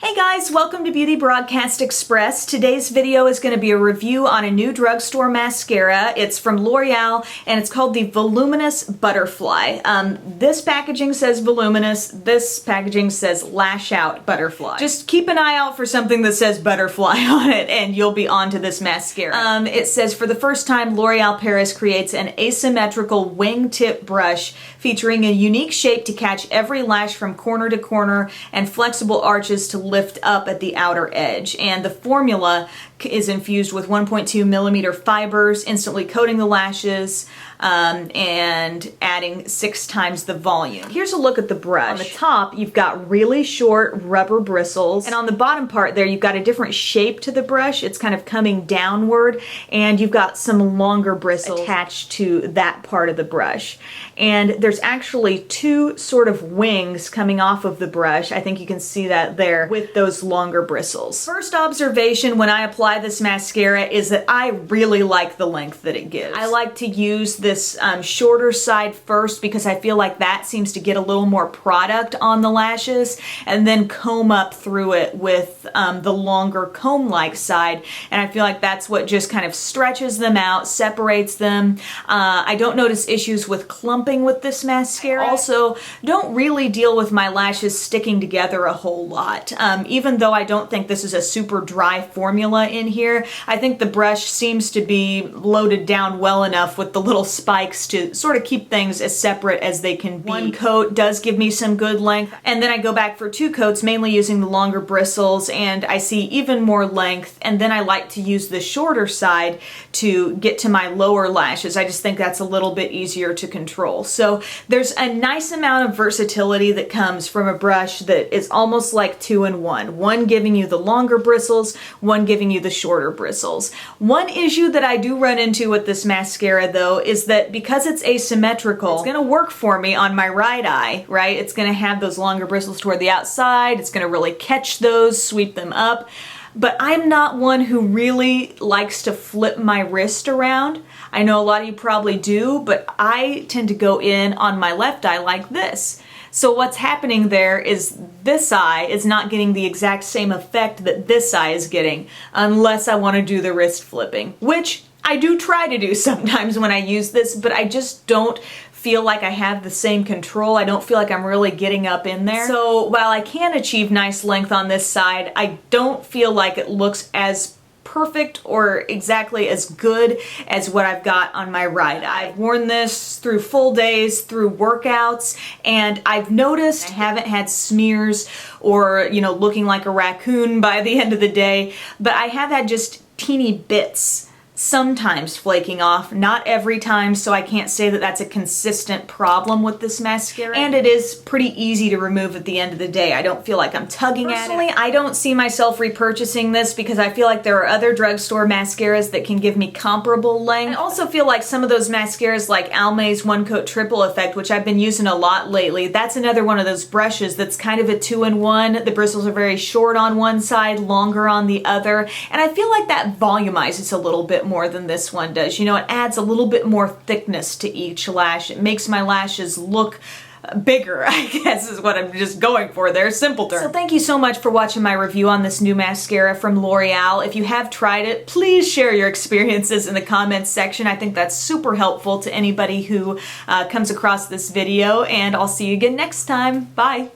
Hey guys, welcome to Beauty Broadcast Express. Today's video is going to be a review on a new drugstore mascara. It's from L'Oreal and it's called the Voluminous Butterfly. This packaging says Voluminous, this packaging says Lash Out Butterfly. Just keep an eye out for something that says Butterfly on it and you'll be onto this mascara. It says, for the first time, L'Oreal Paris creates an asymmetrical wingtip brush featuring a unique shape to catch every lash from corner to corner and flexible arches to lift up at the outer edge. And the formula is infused with 1.2 millimeter fibers, instantly coating the lashes and adding 6 times the volume. Here's a look at the brush. On the top, you've got really short rubber bristles, and on the bottom part there, you've got a different shape to the brush. It's kind of coming downward, and you've got some longer bristles attached to that part of the brush. And there's actually 2 sort of wings coming off of the brush. I think you can see that there with those longer bristles. First observation when I apply this mascara is that I really like the length that it gives. I like to use this shorter side first because I feel like that seems to get a little more product on the lashes, and then comb up through it with the longer comb-like side, and I feel like that's what just kind of stretches them out, separates them. I don't notice issues with clumping with this mascara. Also, don't really deal with my lashes sticking together a whole lot. Even though I don't think this is a super dry formula in here, I think the brush seems to be loaded down well enough with the little spikes to sort of keep things as separate as they can be. One coat does give me some good length, and then I go back for 2 coats, mainly using the longer bristles, and I see even more length, and then I like to use the shorter side to get to my lower lashes. I just think that's a little bit easier to control. So there's a nice amount of versatility that comes from a brush that is almost like 2-in-1. One giving you the longer bristles, one giving you the shorter bristles. One issue that I do run into with this mascara though is that because it's asymmetrical, it's gonna work for me on my right eye, right? It's gonna have those longer bristles toward the outside, it's gonna really catch those, sweep them up. But I'm not one who really likes to flip my wrist around. I know a lot of you probably do, but I tend to go in on my left eye like this. So what's happening there is this eye is not getting the exact same effect that this eye is getting unless I want to do the wrist flipping, which I do try to do sometimes when I use this, but I just don't feel like I have the same control. I don't feel like I'm really getting up in there. So while I can achieve nice length on this side, I don't feel like it looks as perfect or exactly as good as what I've got on my right eye. I've worn this through full days, through workouts, and I've noticed I haven't had smears or, you know, looking like a raccoon by the end of the day, but I have had just teeny bits sometimes flaking off, not every time, so I can't say that that's a consistent problem with this mascara. And it is pretty easy to remove at the end of the day. I don't feel like I'm tugging at it. Personally, I don't see myself repurchasing this because I feel like there are other drugstore mascaras that can give me comparable length. I also feel like some of those mascaras like Almay's One Coat Triple Effect, which I've been using a lot lately, that's another one of those brushes that's kind of a 2-in-1. The bristles are very short on one side, longer on the other, and I feel like that volumizes a little bit more than this one does. You know, it adds a little bit more thickness to each lash. It makes my lashes look bigger, I guess is what I'm just going for there, simple term. So thank you so much for watching my review on this new mascara from L'Oreal. If you have tried it, please share your experiences in the comments section. I think that's super helpful to anybody who comes across this video, and I'll see you again next time. Bye!